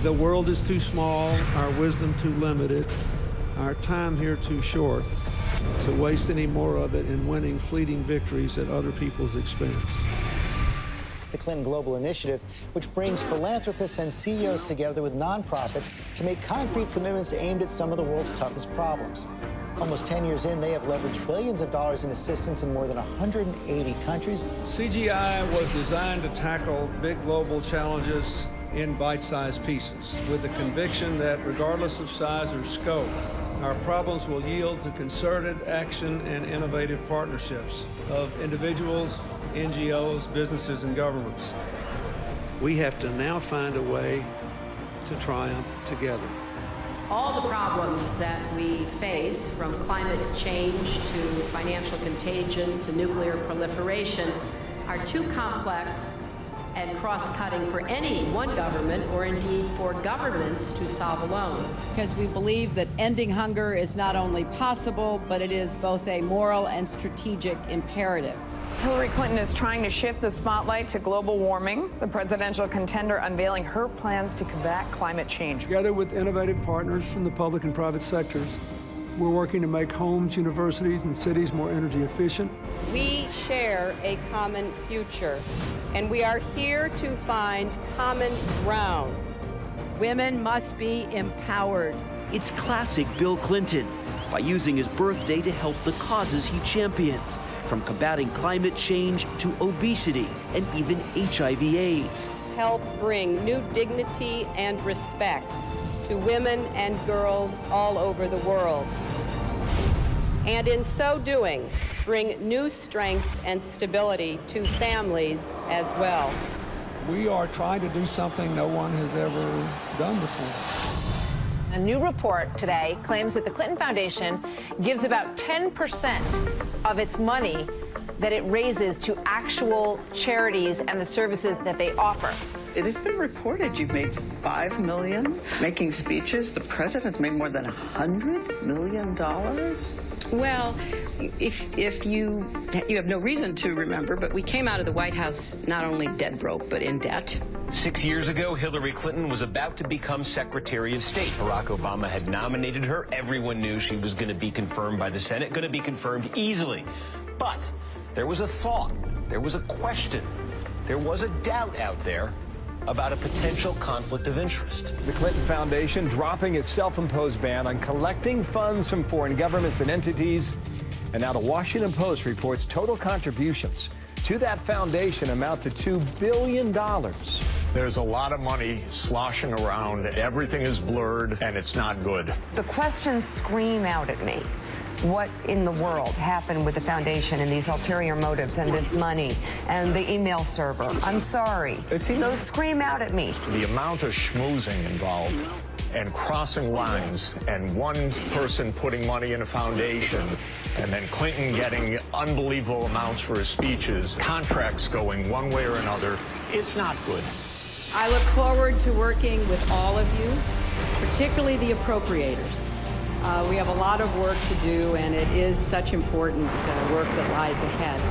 The world is too small, our wisdom too limited, our time here too short to waste any more of it in winning fleeting victories at other people's expense. The Clinton Global Initiative, which brings philanthropists and CEOs together with nonprofits to make concrete commitments aimed at some of the world's toughest problems. Almost 10 years in, they have leveraged billions of dollars in assistance in more than 180 countries. CGI was designed to tackle big global challenges in bite-sized pieces, with the conviction that regardless of size or scope, our problems will yield to concerted action and innovative partnerships of individuals, NGOs, businesses, and governments. We have to now find a way to triumph together. All the problems that we face, from climate change to financial contagion to nuclear proliferation, are too complex and cross-cutting for any one government, or indeed for governments, to solve alone. Because we believe that ending hunger is not only possible, but it is both a moral and strategic imperative. Hillary Clinton is trying to shift the spotlight to global warming. The presidential contender unveiling her plans to combat climate change. Together with innovative partners from the public and private sectors, we're working to make homes, universities, and cities more energy efficient. We share a common future, and we are here to find common ground. Women must be empowered. It's classic Bill Clinton, by using his birthday to help the causes he champions, from combating climate change to obesity and even HIV/AIDS. Help bring new dignity and respect to women and girls all over the world. And in so doing, bring new strength and stability to families as well. We are trying to do something no one has ever done before. A new report today claims that the Clinton Foundation gives about 10% of its money that it raises to actual charities and the services that they offer. It has been reported you've made $5 million making speeches. The president's made more than $100 million. Well, if you have no reason to remember, but we came out of the White House not only dead broke, but in debt. 6 years ago, Hillary Clinton was about to become Secretary of State. Barack Obama had nominated her. Everyone knew she was going to be confirmed by the Senate, going to be confirmed easily. But there was a thought, there was a question, there was a doubt out there about a potential conflict of interest. The Clinton Foundation dropping its self-imposed ban on collecting funds from foreign governments and entities. And now the Washington Post reports total contributions to that foundation amount to $2 billion. There's a lot of money sloshing around. Everything is blurred, and it's not good. The questions scream out at me. What in the world happened with the foundation and these ulterior motives and this money and the email server? I'm sorry. Those scream out at me. The amount of schmoozing involved and crossing lines and one person putting money in a foundation and then Clinton getting unbelievable amounts for his speeches, contracts going one way or another, it's not good. I look forward to working with all of you, particularly the appropriators. We have a lot of work to do, and it is such important work that lies ahead.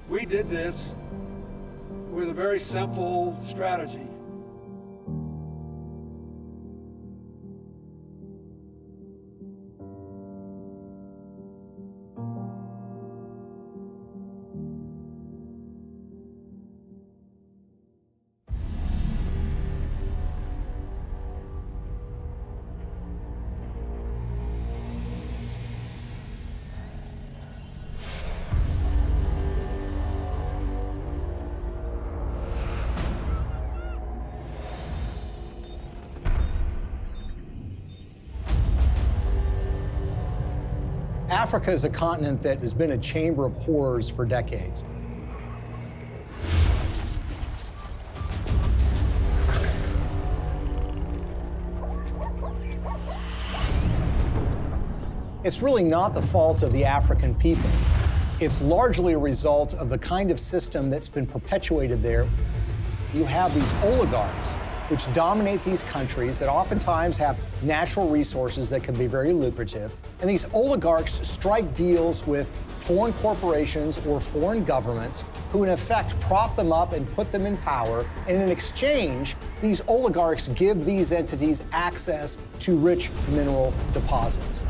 We did this with a very simple strategy. Africa is a continent that has been a chamber of horrors for decades. It's really not the fault of the African people. It's largely a result of the kind of system that's been perpetuated there. You have these oligarchs which dominate these countries that oftentimes have natural resources that can be very lucrative. And these oligarchs strike deals with foreign corporations or foreign governments who in effect prop them up and put them in power. And in exchange, these oligarchs give these entities access to rich mineral deposits.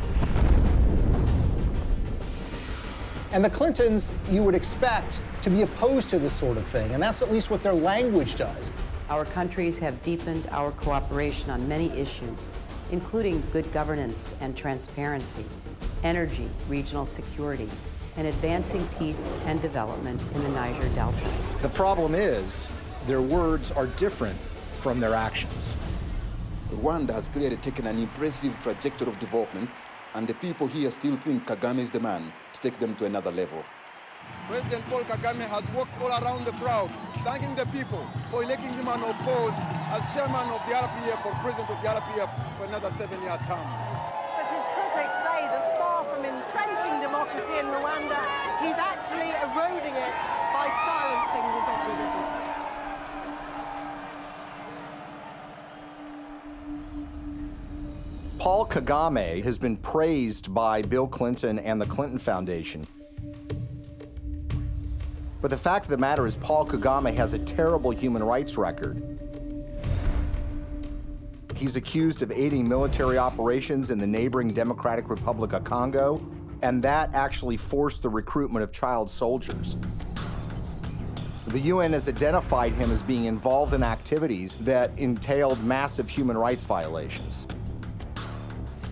And the Clintons, you would expect to be opposed to this sort of thing, and that's at least what their language does. Our countries have deepened our cooperation on many issues, including good governance and transparency, energy, regional security, and advancing peace and development in the Niger Delta. The problem is, their words are different from their actions. Rwanda has clearly taken an impressive trajectory of development, and the people here still think Kagame is the man to take them to another level. President Paul Kagame has walked all around the crowd, thanking the people for electing him unopposed as chairman of the RPF or president of the RPF for another 7-year term. But his critics say that far from entrenching democracy in Rwanda, he's actually eroding it by silencing his opposition. Paul Kagame has been praised by Bill Clinton and the Clinton Foundation. But the fact of the matter is Paul Kagame has a terrible human rights record. He's accused of aiding military operations in the neighboring Democratic Republic of Congo, and that actually forced the recruitment of child soldiers. The UN has identified him as being involved in activities that entailed massive human rights violations.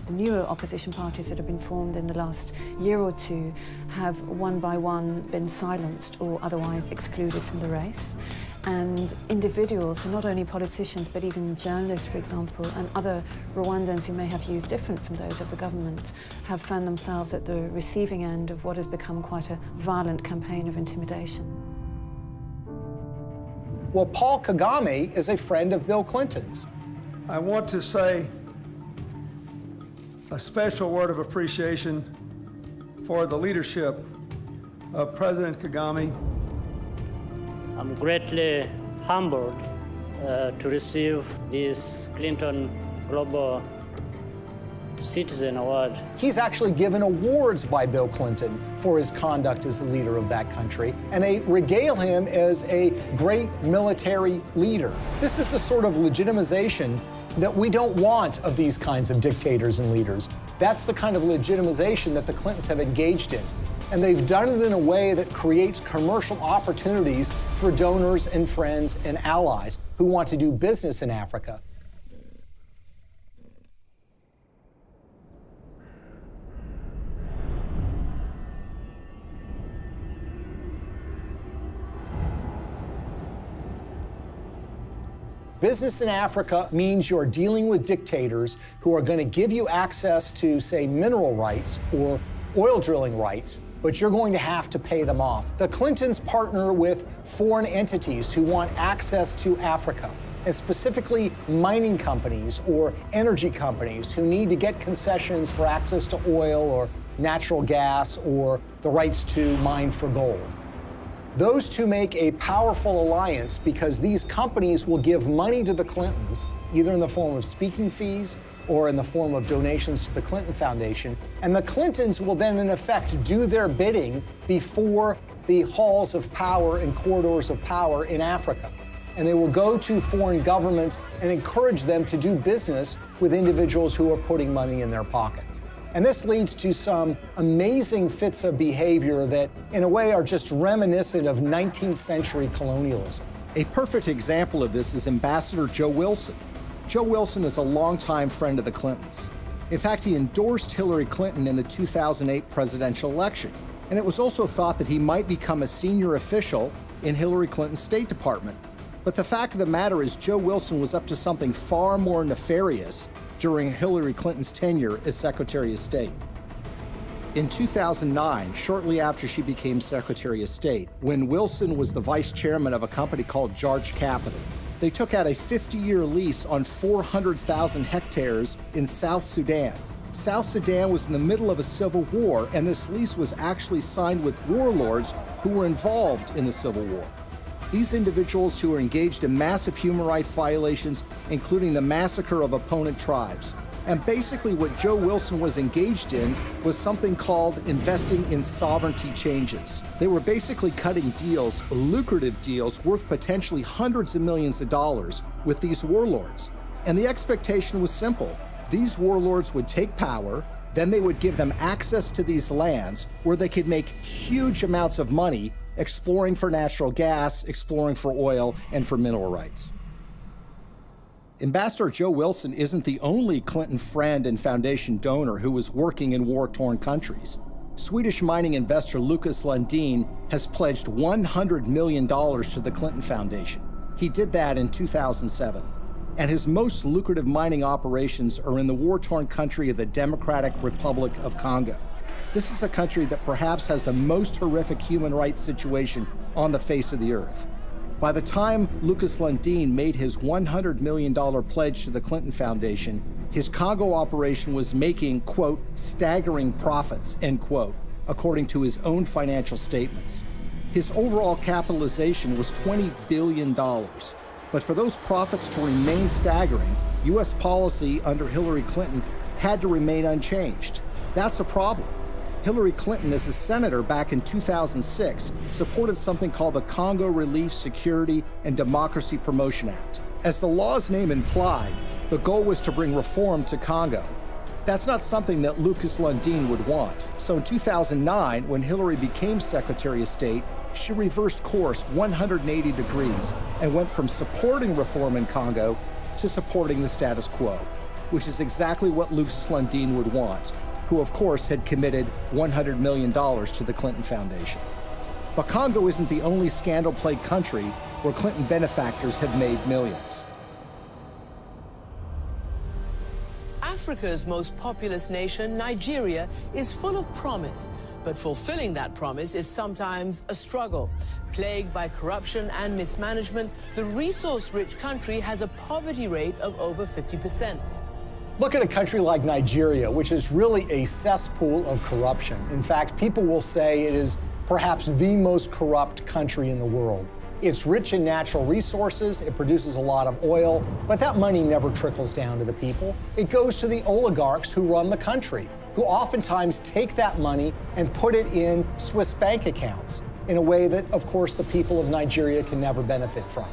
The newer opposition parties that have been formed in the last year or two have one by one been silenced or otherwise excluded from the race. And individuals, so not only politicians, but even journalists, for example, and other Rwandans who may have views different from those of the government, have found themselves at the receiving end of what has become quite a violent campaign of intimidation. Well, Paul Kagame is a friend of Bill Clinton's. I want to say a special word of appreciation for the leadership of President Kagame. I'm greatly humbled to receive this Clinton Global Citizen Award. He's actually given awards by Bill Clinton for his conduct as the leader of that country, and they regale him as a great military leader. This is the sort of legitimization that we don't want of these kinds of dictators and leaders. That's the kind of legitimization that the Clintons have engaged in. And they've done it in a way that creates commercial opportunities for donors and friends and allies who want to do business in Africa. Business in Africa means you're dealing with dictators who are going to give you access to, say, mineral rights or oil drilling rights, but you're going to have to pay them off. The Clintons partner with foreign entities who want access to Africa, and specifically mining companies or energy companies who need to get concessions for access to oil or natural gas or the rights to mine for gold. Those two make a powerful alliance because these companies will give money to the Clintons, either in the form of speaking fees or in the form of donations to the Clinton Foundation. And the Clintons will then, in effect, do their bidding before the halls of power and corridors of power in Africa. And they will go to foreign governments and encourage them to do business with individuals who are putting money in their pocket. And this leads to some amazing fits of behavior that, in a way, are just reminiscent of 19th century colonialism. A perfect example of this is Ambassador Joe Wilson. Joe Wilson is a longtime friend of the Clintons. In fact, he endorsed Hillary Clinton in the 2008 presidential election. And it was also thought that he might become a senior official in Hillary Clinton's State Department. But the fact of the matter is Joe Wilson was up to something far more nefarious during Hillary Clinton's tenure as Secretary of State. In 2009, shortly after she became Secretary of State, when Wilson was the vice chairman of a company called Jarch Capital, they took out a 50-year lease on 400,000 hectares in South Sudan, South Sudan was in the middle of a civil war, and this lease was actually signed with warlords who were involved in the civil war. These individuals who were engaged in massive human rights violations, including the massacre of opponent tribes. And basically what Joe Wilson was engaged in was something called investing in sovereignty changes. They were basically cutting deals, lucrative deals, worth potentially hundreds of millions of dollars with these warlords. And the expectation was simple. These warlords would take power, then they would give them access to these lands where they could make huge amounts of money exploring for natural gas, exploring for oil, and for mineral rights. Ambassador Joe Wilson isn't the only Clinton friend and foundation donor who was working in war-torn countries. Swedish mining investor Lucas Lundin has pledged $100 million to the Clinton Foundation. He did that in 2007. And his most lucrative mining operations are in the war-torn country of the Democratic Republic of Congo. This is a country that perhaps has the most horrific human rights situation on the face of the earth. By the time Lucas Lundin made his $100 million pledge to the Clinton Foundation, his Congo operation was making, quote, staggering profits, end quote, according to his own financial statements. His overall capitalization was $20 billion. But for those profits to remain staggering, U.S. policy under Hillary Clinton had to remain unchanged. That's a problem. Hillary Clinton, as a senator back in 2006, supported something called the Congo Relief, Security, and Democracy Promotion Act. As the law's name implied, the goal was to bring reform to Congo. That's not something that Lucas Lundin would want. So in 2009, when Hillary became Secretary of State, she reversed course 180 degrees and went from supporting reform in Congo to supporting the status quo, which is exactly what Lucas Lundin would want, who of course had committed $100 million to the Clinton Foundation. But Congo isn't the only scandal-plagued country where Clinton benefactors have made millions. Africa's most populous nation, Nigeria, is full of promise, but fulfilling that promise is sometimes a struggle. Plagued by corruption and mismanagement, the resource-rich country has a poverty rate of over 50%. Look at a country like Nigeria, which is really a cesspool of corruption. In fact, people will say it is perhaps the most corrupt country in the world. It's rich in natural resources, it produces a lot of oil, but that money never trickles down to the people. It goes to the oligarchs who run the country, who oftentimes take that money and put it in Swiss bank accounts in a way that, of course, the people of Nigeria can never benefit from.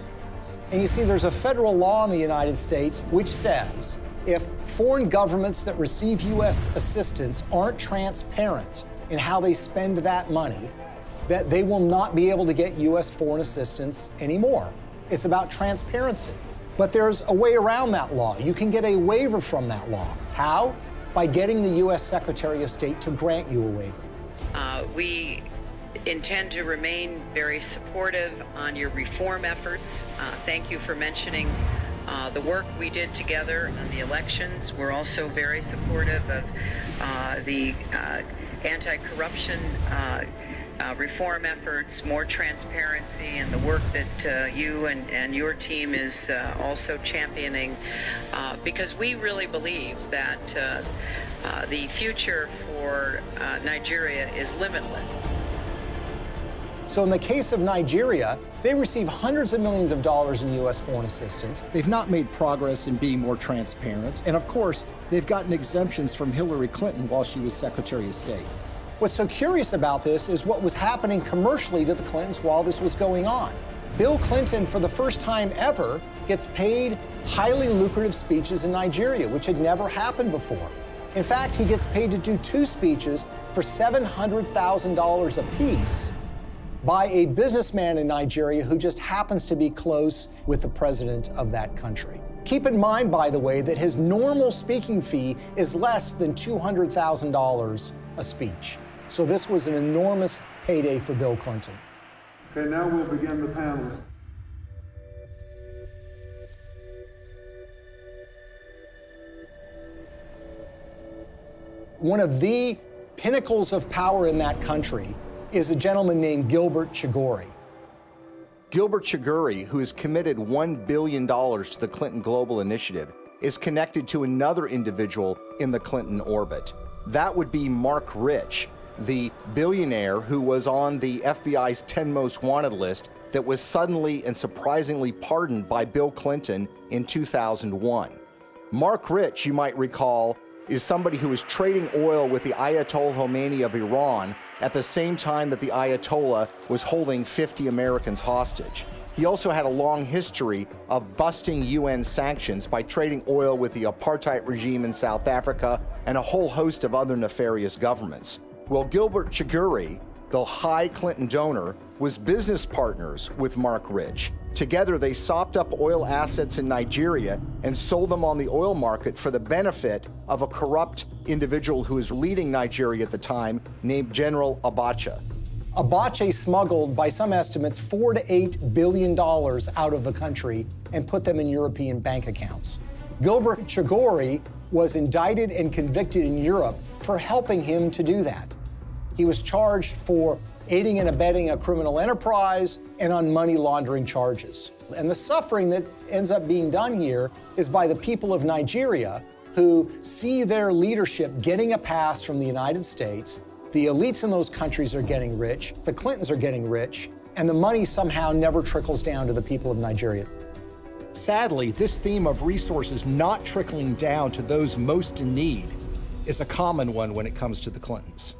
And you see, there's a federal law in the United States which says if foreign governments that receive U.S. assistance aren't transparent in how they spend that money, that they will not be able to get U.S. foreign assistance anymore. It's about transparency. But there's a way around that law. You can get a waiver from that law. How? By getting the U.S. Secretary of State to grant you a waiver. We intend to remain very supportive on your reform efforts. Thank you for mentioning the work we did together on the elections. We're also very supportive of the anti-corruption reform efforts, more transparency, and the work that you and your team is also championing, because we really believe that the future for Nigeria is limitless. So in the case of Nigeria, they receive hundreds of millions of dollars in U.S. foreign assistance. They've not made progress in being more transparent, and of course, they've gotten exemptions from Hillary Clinton while she was Secretary of State. What's so curious about this is what was happening commercially to the Clintons while this was going on. Bill Clinton, for the first time ever, gets paid highly lucrative speeches in Nigeria, which had never happened before. In fact, he gets paid to do 2 speeches for $700,000 apiece by a businessman in Nigeria who just happens to be close with the president of that country. Keep in mind, by the way, that his normal speaking fee is less than $200,000 a speech. So this was an enormous payday for Bill Clinton. Okay, now we'll begin the panel. One of the pinnacles of power in that country is a gentleman named Gilbert Chagoury. Gilbert Chagoury, who has committed $1 billion to the Clinton Global Initiative, is connected to another individual in the Clinton orbit. That would be Mark Rich, the billionaire who was on the FBI's 10 most wanted list that was suddenly and surprisingly pardoned by Bill Clinton in 2001. Mark Rich, you might recall, is somebody who was trading oil with the Ayatollah Khomeini of Iran at the same time that the Ayatollah was holding 50 Americans hostage. He also had a long history of busting UN sanctions by trading oil with the apartheid regime in South Africa and a whole host of other nefarious governments. Well, Gilbert Chagoury, the high Clinton donor, was business partners with Mark Rich. Together, they sopped up oil assets in Nigeria and sold them on the oil market for the benefit of a corrupt individual who was leading Nigeria at the time, named General Abacha. Abacha smuggled, by some estimates, $4 to $8 billion out of the country and put them in European bank accounts. Gilbert Chagoury was indicted and convicted in Europe for helping him to do that. He was charged for aiding and abetting a criminal enterprise and on money laundering charges. And the suffering that ends up being done here is by the people of Nigeria, who see their leadership getting a pass from the United States. The elites in those countries are getting rich, the Clintons are getting rich, and the money somehow never trickles down to the people of Nigeria. Sadly, this theme of resources not trickling down to those most in need is a common one when it comes to the Clintons.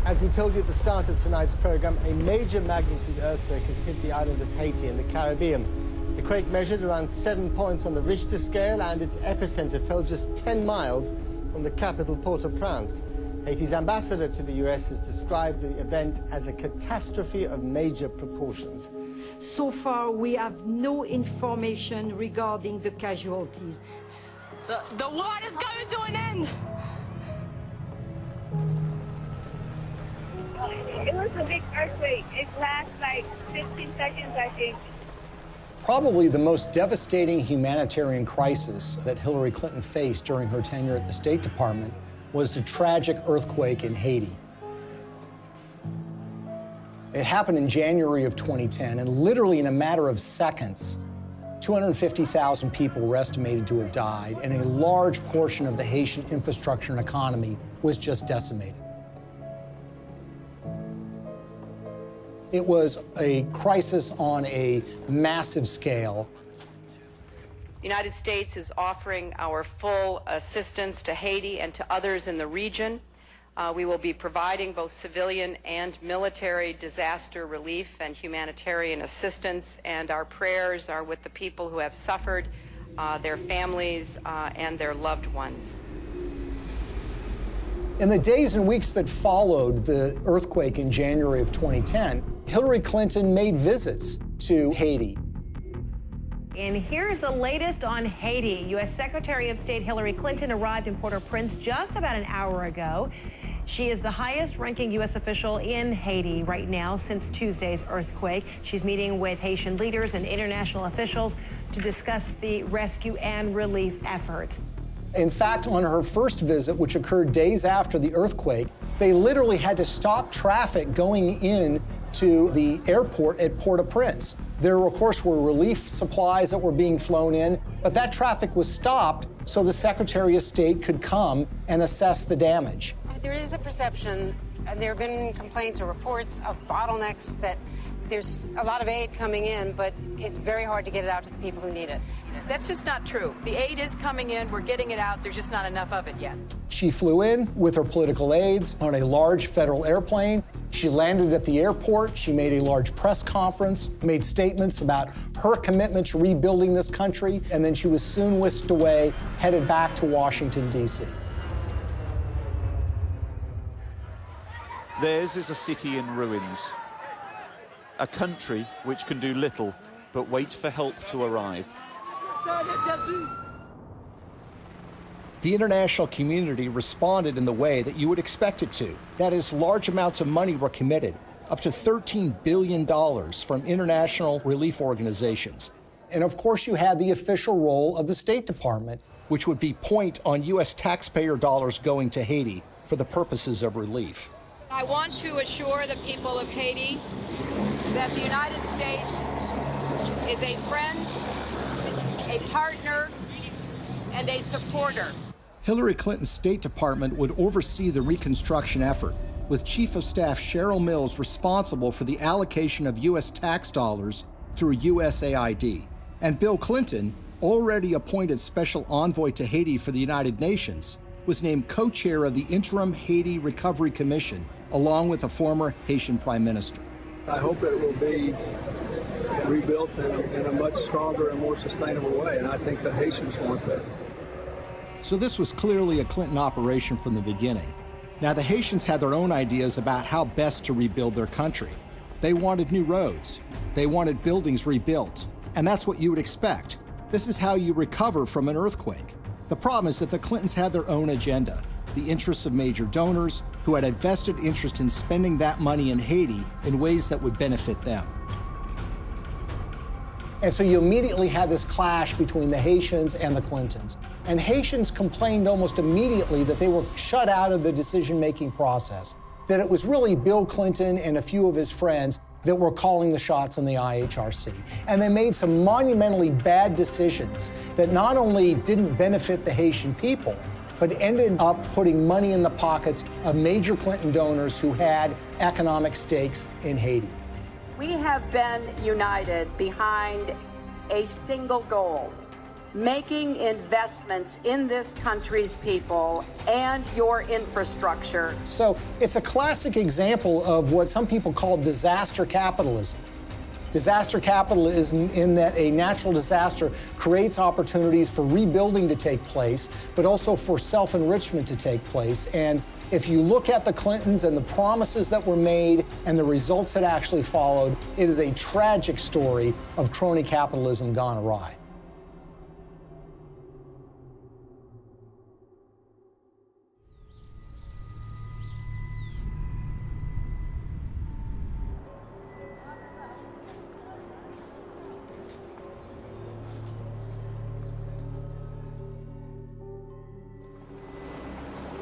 As we told you at the start of tonight's program, a major magnitude earthquake has hit the island of Haiti in the Caribbean. The quake measured around 7 points on the Richter scale, and its epicenter fell just 10 miles from the capital, Port-au-Prince. Haiti's ambassador to the U.S. has described the event as a catastrophe of major proportions. So far, we have no information regarding the casualties. The war is coming to an end! It was a big earthquake. It lasts like 15 seconds, I think. Probably the most devastating humanitarian crisis that Hillary Clinton faced during her tenure at the State Department was the tragic earthquake in Haiti. It happened in January of 2010, and literally in a matter of seconds, 250,000 people were estimated to have died, and a large portion of the Haitian infrastructure and economy was just decimated. It was a crisis on a massive scale. The United States is offering our full assistance to Haiti and to others in the region. We will be providing both civilian and military disaster relief and humanitarian assistance, and our prayers are with the people who have suffered, their families, and their loved ones. In the days and weeks that followed the earthquake in January of 2010, Hillary Clinton made visits to Haiti. And here's the latest on Haiti. U.S. Secretary of State Hillary Clinton arrived in Port-au-Prince just about an hour ago. She is the highest-ranking U.S. official in Haiti right now since Tuesday's earthquake. She's meeting with Haitian leaders and international officials to discuss the rescue and relief efforts. In fact, on her first visit, which occurred days after the earthquake, they literally had to stop traffic going in to the airport at Port-au-Prince. There, of course, were relief supplies that were being flown in, but that traffic was stopped so the Secretary of State could come and assess the damage. There is a perception, there have been complaints or reports of bottlenecks, that there's a lot of aid coming in, but it's very hard to get it out to the people who need it. That's just not true. The aid is coming in, we're getting it out, there's just not enough of it yet. She flew in with her political aides on a large federal airplane. She landed at the airport. She made a large press conference, made statements about her commitment to rebuilding this country, and then she was soon whisked away, headed back to Washington, D.C. Theirs is a city in ruins, a country which can do little but wait for help to arrive. The international community responded in the way that you would expect it to. That is, large amounts of money were committed, up to $13 billion from international relief organizations. And of course, you had the official role of the State Department, which would be point on U.S. taxpayer dollars going to Haiti, for the purposes of relief. I want to assure the people of Haiti that the United States is a friend, a partner, and a supporter. Hillary Clinton's State Department would oversee the reconstruction effort, with Chief of Staff Cheryl Mills responsible for the allocation of U.S. tax dollars through USAID. And Bill Clinton, already appointed Special Envoy to Haiti for the United Nations, was named co-chair of the Interim Haiti Recovery Commission, along with a former Haitian Prime Minister. I hope that it will be rebuilt in a much stronger and more sustainable way, and I think the Haitians want that. So this was clearly a Clinton operation from the beginning. Now, the Haitians had their own ideas about how best to rebuild their country. They wanted new roads. They wanted buildings rebuilt. And that's what you would expect. This is how you recover from an earthquake. The problem is that the Clintons had their own agenda, the interests of major donors who had a vested interest in spending that money in Haiti in ways that would benefit them. And so you immediately had this clash between the Haitians and the Clintons. And Haitians complained almost immediately that they were shut out of the decision-making process, that it was really Bill Clinton and a few of his friends that were calling the shots on the IHRC. And they made some monumentally bad decisions that not only didn't benefit the Haitian people, but ended up putting money in the pockets of major Clinton donors who had economic stakes in Haiti. We have been united behind a single goal: making investments in this country's people and your infrastructure. So it's a classic example of what some people call disaster capitalism. Disaster capitalism in that a natural disaster creates opportunities for rebuilding to take place, but also for self-enrichment to take place. And if you look at the Clintons and the promises that were made and the results that actually followed, it is a tragic story of crony capitalism gone awry.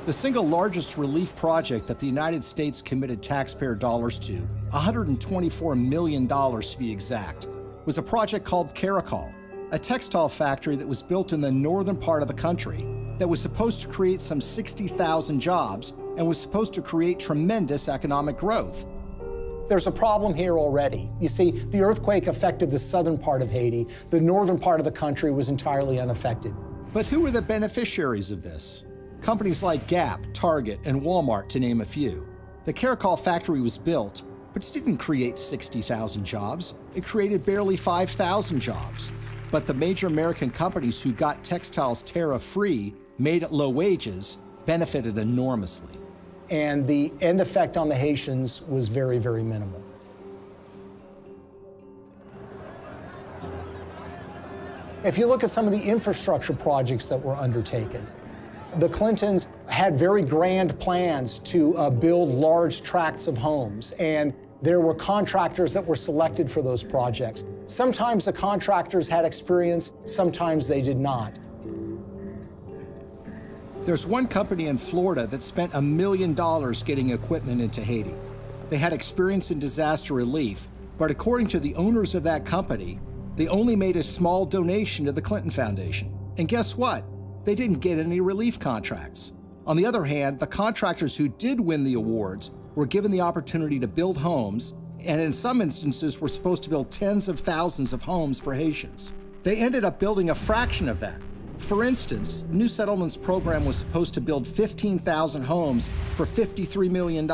The single largest relief project that the United States committed taxpayer dollars to, $124 million to be exact, was a project called Caracol, a textile factory that was built in the northern part of the country that was supposed to create some 60,000 jobs and was supposed to create tremendous economic growth. There's a problem here already. You see, the earthquake affected the southern part of Haiti. The northern part of the country was entirely unaffected. But who were the beneficiaries of this? Companies like Gap, Target, and Walmart, to name a few. The Caracol factory was built, but it didn't create 60,000 jobs. It created barely 5,000 jobs. But the major American companies who got textiles tariff-free, made at low wages, benefited enormously. And the end effect on the Haitians was very, very minimal. If you look at some of the infrastructure projects that were undertaken, the Clintons had very grand plans to build large tracts of homes, and there were contractors that were selected for those projects. Sometimes the contractors had experience, sometimes they did not. There's one company in Florida that spent $1 million getting equipment into Haiti. They had experience in disaster relief, but according to the owners of that company, they only made a small donation to the Clinton Foundation. And guess what? They didn't get any relief contracts. On the other hand, the contractors who did win the awards were given the opportunity to build homes, and in some instances were supposed to build tens of thousands of homes for Haitians. They ended up building a fraction of that. For instance, the New Settlements program was supposed to build 15,000 homes for $53 million.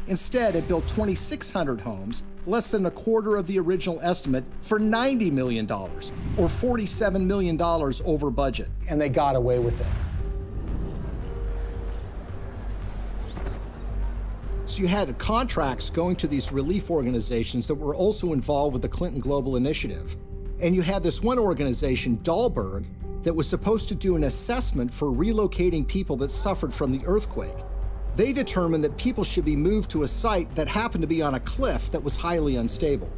Instead, it built 2,600 homes, less than a quarter of the original estimate, for $90 million, or $47 million over budget. And they got away with it. So you had contracts going to these relief organizations that were also involved with the Clinton Global Initiative. And you had this one organization, Dahlberg, that was supposed to do an assessment for relocating people that suffered from the earthquake. They determined that people should be moved to a site that happened to be on a cliff that was highly unstable.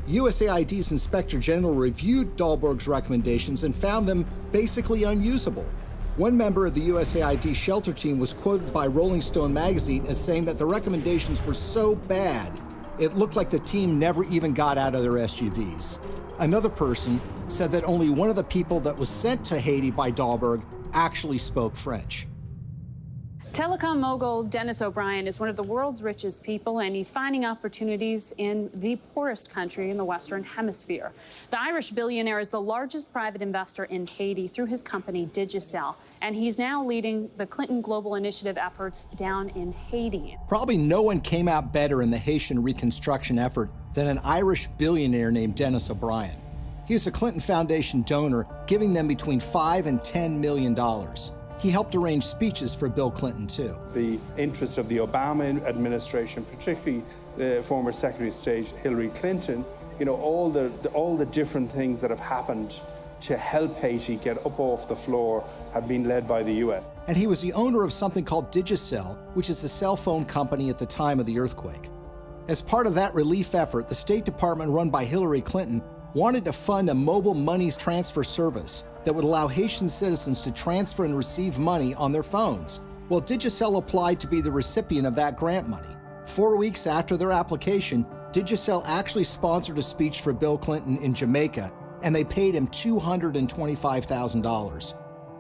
USAID's Inspector General reviewed Dahlberg's recommendations and found them basically unusable. One member of the USAID shelter team was quoted by Rolling Stone magazine as saying that the recommendations were so bad, it looked like the team never even got out of their SUVs. Another person said that only one of the people that was sent to Haiti by Dahlberg actually spoke French. Telecom mogul Dennis O'Brien is one of the world's richest people, and he's finding opportunities in the poorest country in the Western Hemisphere. The Irish billionaire is the largest private investor in Haiti through his company Digicel, and he's now leading the Clinton Global Initiative efforts down in Haiti. Probably no one came out better in the Haitian reconstruction effort than an Irish billionaire named Dennis O'Brien. He was a Clinton Foundation donor, giving them between $5 and $10 million. He helped arrange speeches for Bill Clinton, too. The interest of the Obama administration, particularly the former Secretary of State Hillary Clinton, you know, all the different things that have happened to help Haiti get up off the floor have been led by the U.S. And he was the owner of something called Digicel, which is a cell phone company at the time of the earthquake. As part of that relief effort, the State Department run by Hillary Clinton wanted to fund a mobile money transfer service that would allow Haitian citizens to transfer and receive money on their phones. Well, Digicel applied to be the recipient of that grant money. 4 weeks after their application, Digicel actually sponsored a speech for Bill Clinton in Jamaica, and they paid him $225,000.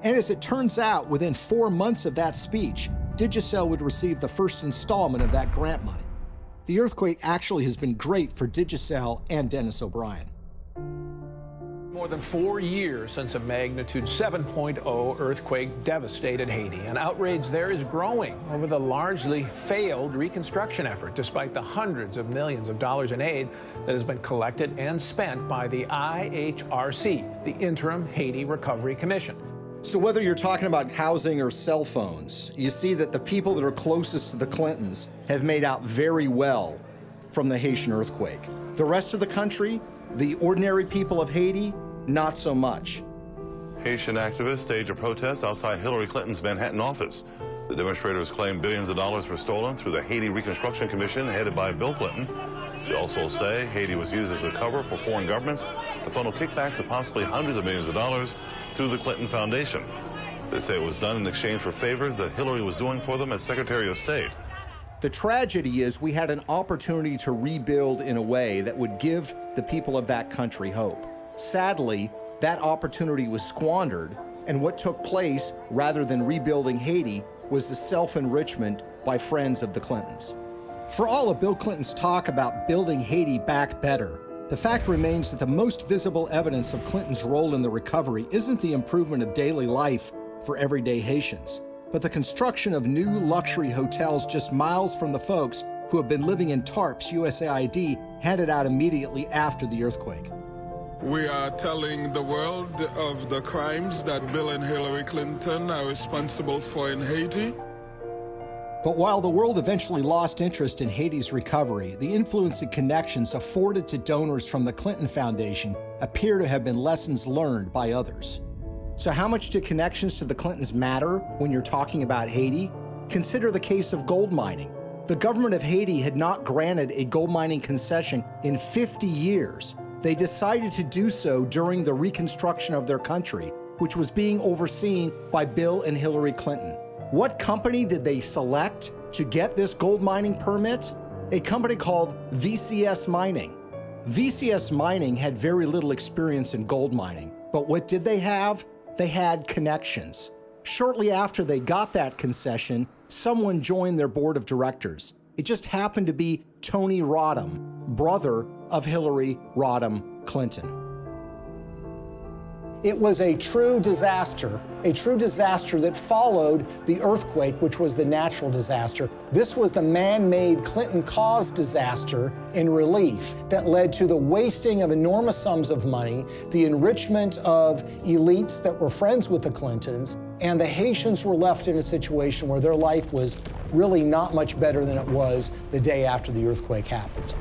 And as it turns out, within 4 months of that speech, Digicel would receive the first installment of that grant money. The earthquake actually has been great for Digicel and Dennis O'Brien. More than 4 years since a magnitude 7.0 earthquake devastated Haiti, and outrage there is growing over the largely failed reconstruction effort, despite the hundreds of millions of dollars in aid that has been collected and spent by the IHRC, the Interim Haiti Recovery Commission. So whether you're talking about housing or cell phones, you see that the people that are closest to the Clintons have made out very well from the Haitian earthquake. The rest of the country, the ordinary people of Haiti, not so much. Haitian activists staged a protest outside Hillary Clinton's Manhattan office. The demonstrators claim billions of dollars were stolen through the Haiti Reconstruction Commission headed by Bill Clinton. They also say Haiti was used as a cover for foreign governments to funnel kickbacks of possibly hundreds of millions of dollars through the Clinton Foundation. They say it was done in exchange for favors that Hillary was doing for them as Secretary of State. The tragedy is we had an opportunity to rebuild in a way that would give the people of that country hope. Sadly, that opportunity was squandered, and what took place, rather than rebuilding Haiti, was the self-enrichment by friends of the Clintons. For all of Bill Clinton's talk about building Haiti back better, the fact remains that the most visible evidence of Clinton's role in the recovery isn't the improvement of daily life for everyday Haitians, but the construction of new luxury hotels just miles from the folks who have been living in tarps USAID handed out immediately after the earthquake. We are telling the world of the crimes that Bill and Hillary Clinton are responsible for in Haiti. But while the world eventually lost interest in Haiti's recovery, the influence and connections afforded to donors from the Clinton Foundation appear to have been lessons learned by others. So how much do connections to the Clintons matter when you're talking about Haiti? Consider the case of gold mining. The government of Haiti had not granted a gold mining concession in 50 years. They decided to do so during the reconstruction of their country, which was being overseen by Bill and Hillary Clinton. What company did they select to get this gold mining permit? A company called VCS Mining. VCS Mining had very little experience in gold mining, but what did they have? They had connections. Shortly after they got that concession, someone joined their board of directors. It just happened to be Tony Rodham, brother of Hillary Rodham Clinton. It was a true disaster that followed the earthquake, which was the natural disaster. This was the man-made Clinton-caused disaster in relief that led to the wasting of enormous sums of money, the enrichment of elites that were friends with the Clintons, and the Haitians were left in a situation where their life was really not much better than it was the day after the earthquake happened.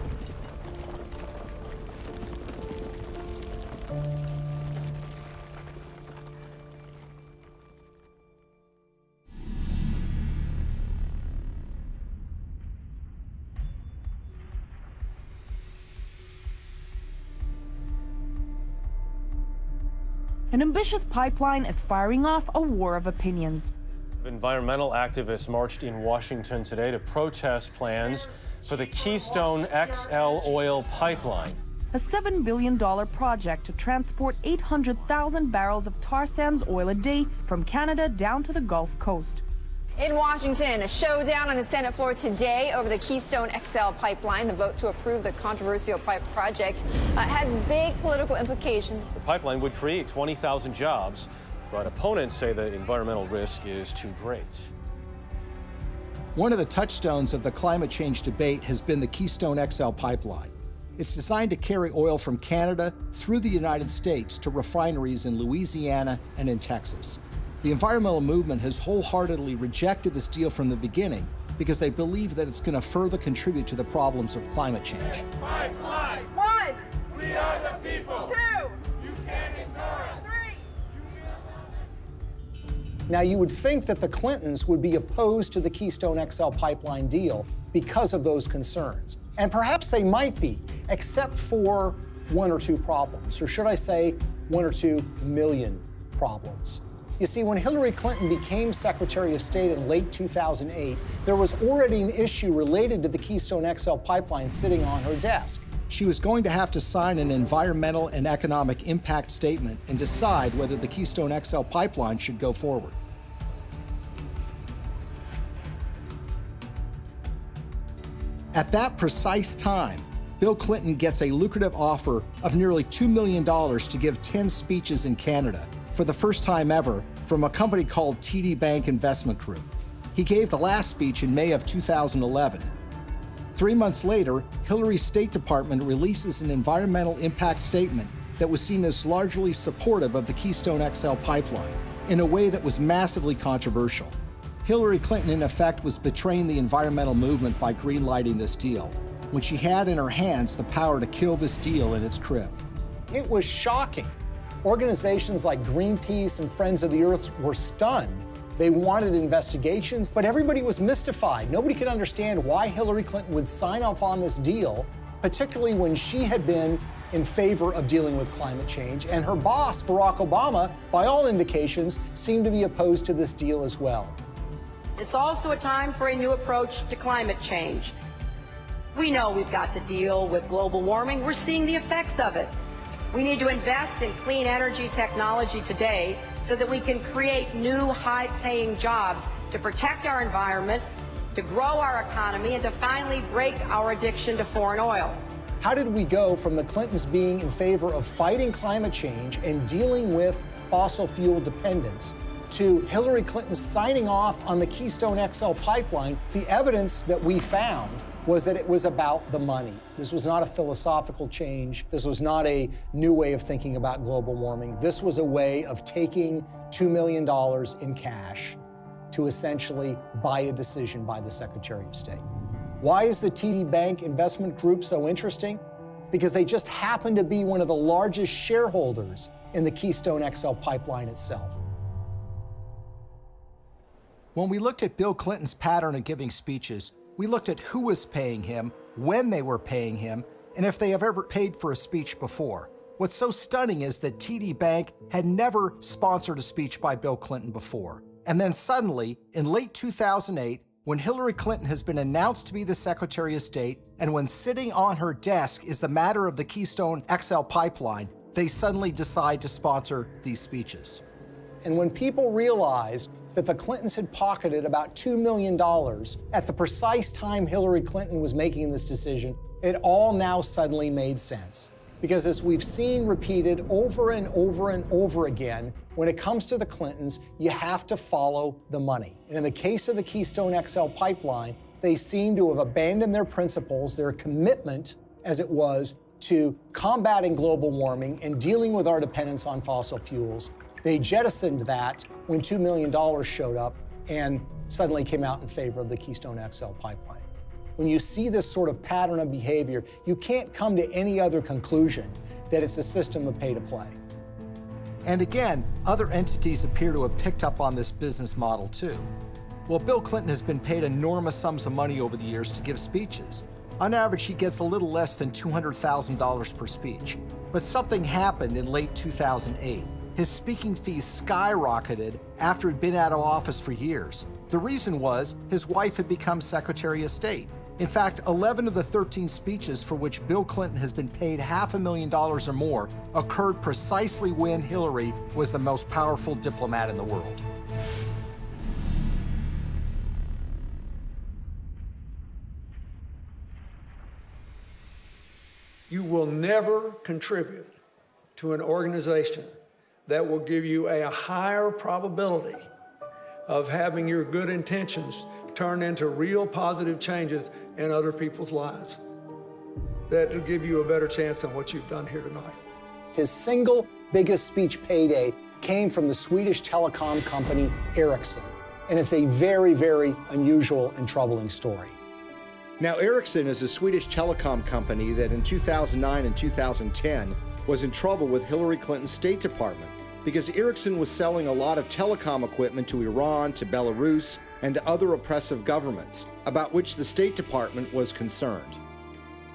An ambitious pipeline is firing off a war of opinions. Environmental activists marched in Washington today to protest plans for the Keystone XL oil pipeline. A $7 billion project to transport 800,000 barrels of tar sands oil a day from Canada down to the Gulf Coast. In Washington, a showdown on the Senate floor today over the Keystone XL pipeline. The vote to approve the controversial project has big political implications. The pipeline would create 20,000 jobs, but opponents say the environmental risk is too great. One of the touchstones of the climate change debate has been the Keystone XL pipeline. It's designed to carry oil from Canada through the United States to refineries in Louisiana and in Texas. The environmental movement has wholeheartedly rejected this deal from the beginning because they believe that it's going to further contribute to the problems of climate change. Pipeline. 1. We are the people. 2. You can't ignore us. 3. Now, you would think that the Clintons would be opposed to the Keystone XL pipeline deal because of those concerns. And perhaps they might be, except for one or two problems, or should I say 1 or 2 million problems. You see, when Hillary Clinton became Secretary of State in late 2008, there was already an issue related to the Keystone XL pipeline sitting on her desk. She was going to have to sign an environmental and economic impact statement and decide whether the Keystone XL pipeline should go forward. At that precise time, Bill Clinton gets a lucrative offer of nearly $2 million to give 10 speeches in Canada for the first time ever from a company called TD Bank Investment Group. He gave the last speech in May of 2011. 3 months later, Hillary's State Department releases an environmental impact statement that was seen as largely supportive of the Keystone XL pipeline in a way that was massively controversial. Hillary Clinton, in effect, was betraying the environmental movement by greenlighting this deal, when she had in her hands the power to kill this deal in its crib. It was shocking. Organizations like Greenpeace and Friends of the Earth were stunned. They wanted investigations, but everybody was mystified. Nobody could understand why Hillary Clinton would sign off on this deal, particularly when she had been in favor of dealing with climate change, and her boss, Barack Obama, by all indications, seemed to be opposed to this deal as well. It's also a time for a new approach to climate change. We know we've got to deal with global warming. We're seeing the effects of it. We need to invest in clean energy technology today so that we can create new high-paying jobs to protect our environment, to grow our economy, and to finally break our addiction to foreign oil. How did we go from the Clintons being in favor of fighting climate change and dealing with fossil fuel dependence to Hillary Clinton signing off on the Keystone XL pipeline? The evidence that we found was that it was about the money. This was not a philosophical change. This was not a new way of thinking about global warming. This was a way of taking $2 million in cash to essentially buy a decision by the Secretary of State. Why is the TD Bank Investment Group so interesting? Because they just happen to be one of the largest shareholders in the Keystone XL pipeline itself. When we looked at Bill Clinton's pattern of giving speeches, we looked at who was paying him, when they were paying him, and if they have ever paid for a speech before. What's so stunning is that TD Bank had never sponsored a speech by Bill Clinton before. And then suddenly, in late 2008, when Hillary Clinton has been announced to be the Secretary of State, and when sitting on her desk is the matter of the Keystone XL pipeline, they suddenly decide to sponsor these speeches. And when people realized that the Clintons had pocketed about $2 million at the precise time Hillary Clinton was making this decision, it all now suddenly made sense. Because as we've seen repeated over and over and over again, when it comes to the Clintons, you have to follow the money. And in the case of the Keystone XL pipeline, they seem to have abandoned their principles, their commitment, as it was, to combating global warming and dealing with our dependence on fossil fuels. They jettisoned that when $2 million showed up and suddenly came out in favor of the Keystone XL pipeline. When you see this sort of pattern of behavior, you can't come to any other conclusion that it's a system of pay to play. And again, other entities appear to have picked up on this business model too. Well, Bill Clinton has been paid enormous sums of money over the years to give speeches. On average, he gets a little less than $200,000 per speech. But something happened in late 2008. his speaking fees skyrocketed after he'd been out of office for years. The reason was his wife had become Secretary of State. In fact, 11 of the 13 speeches for which Bill Clinton has been paid $500,000 or more occurred precisely when Hillary was the most powerful diplomat in the world. You will never contribute to an organization that will give you a higher probability of having your good intentions turn into real positive changes in other people's lives. That will give you a better chance than what you've done here tonight. His single biggest speech payday came from the Swedish telecom company Ericsson. And it's a very, very unusual and troubling story. Now, Ericsson is a Swedish telecom company that in 2009 and 2010 was in trouble with Hillary Clinton's State Department because Ericsson was selling a lot of telecom equipment to Iran, to Belarus, and to other oppressive governments, about which the State Department was concerned.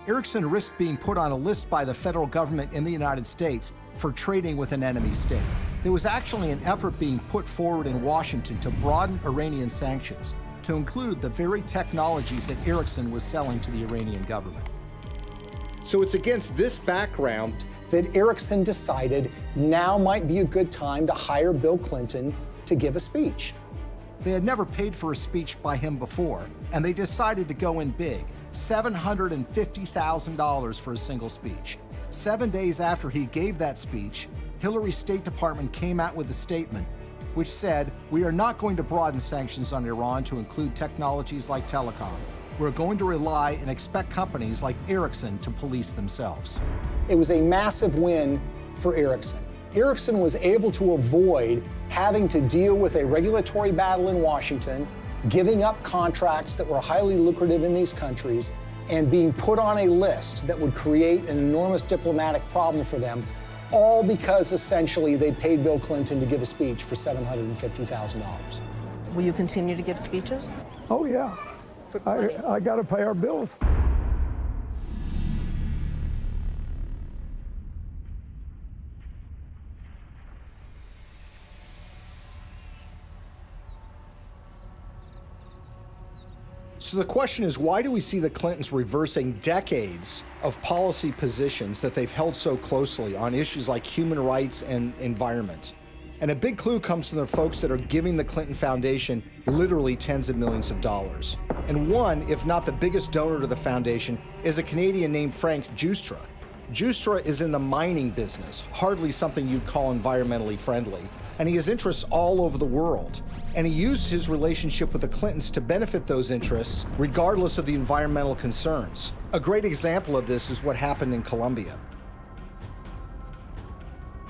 Ericsson risked being put on a list by the federal government in the United States for trading with an enemy state. There was actually an effort being put forward in Washington to broaden Iranian sanctions to include the very technologies that Ericsson was selling to the Iranian government. So it's against this background that Ericsson decided now might be a good time to hire Bill Clinton to give a speech. They had never paid for a speech by him before, and they decided to go in big, $750,000 for a single speech. 7 days after he gave that speech, Hillary's State Department came out with a statement which said, "We are not going to broaden sanctions on Iran to include technologies like telecom. We're going to rely and expect companies like Ericsson to police themselves." It was a massive win for Ericsson. Ericsson was able to avoid having to deal with a regulatory battle in Washington, giving up contracts that were highly lucrative in these countries, and being put on a list that would create an enormous diplomatic problem for them, all because essentially they paid Bill Clinton to give a speech for $750,000. Will you continue to give speeches? Oh, yeah. I got to pay our bills. So the question is, why do we see the Clintons reversing decades of policy positions that they've held so closely on issues like human rights and environment? And a big clue comes from the folks that are giving the Clinton Foundation literally tens of millions of dollars. And one, if not the biggest donor to the foundation, is a Canadian named Frank Giustra. Giustra is in the mining business, hardly something you'd call environmentally friendly. And he has interests all over the world. And he used his relationship with the Clintons to benefit those interests, regardless of the environmental concerns. A great example of this is what happened in Colombia.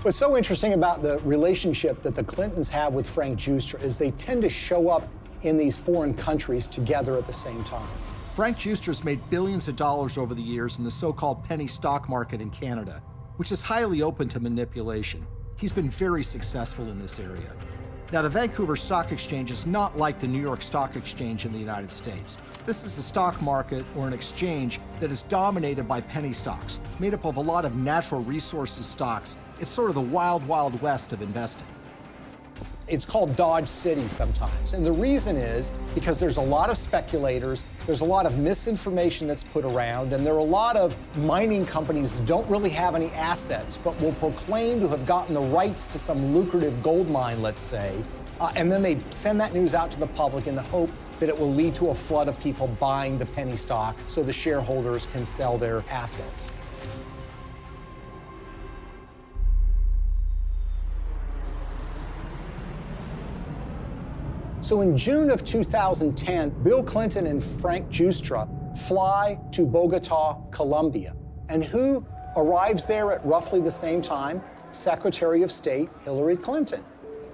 What's so interesting about the relationship that the Clintons have with Frank Giustra is they tend to show up in these foreign countries together at the same time. Frank Giustra's made billions of dollars over the years in the so-called penny stock market in Canada, which is highly open to manipulation. He's been very successful in this area. Now, the Vancouver Stock Exchange is not like the New York Stock Exchange in the United States. This is the stock market or an exchange that is dominated by penny stocks, made up of a lot of natural resources stocks. It's sort of the wild, wild west of investing. It's called Dodge City sometimes. And the reason is because there's a lot of speculators, there's a lot of misinformation that's put around, and there are a lot of mining companies that don't really have any assets, but will proclaim to have gotten the rights to some lucrative gold mine, let's say, and then they send that news out to the public in the hope that it will lead to a flood of people buying the penny stock so the shareholders can sell their assets. So in June of 2010, Bill Clinton and Frank Giustra fly to Bogota, Colombia. And who arrives there at roughly the same time? Secretary of State Hillary Clinton.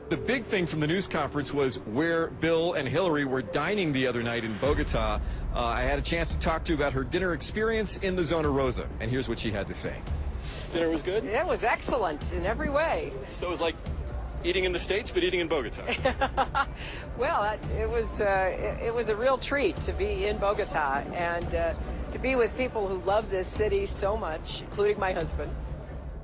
The big thing from the news conference was where Bill and Hillary were dining the other night in Bogota. I had a chance to talk to about her dinner experience in the Zona Rosa, and here's what she had to say. Dinner was good? It was excellent in every way. So it was like eating in the States, but eating in Bogota. Well, it was a real treat to be in Bogota and to be with people who love this city so much, including my husband.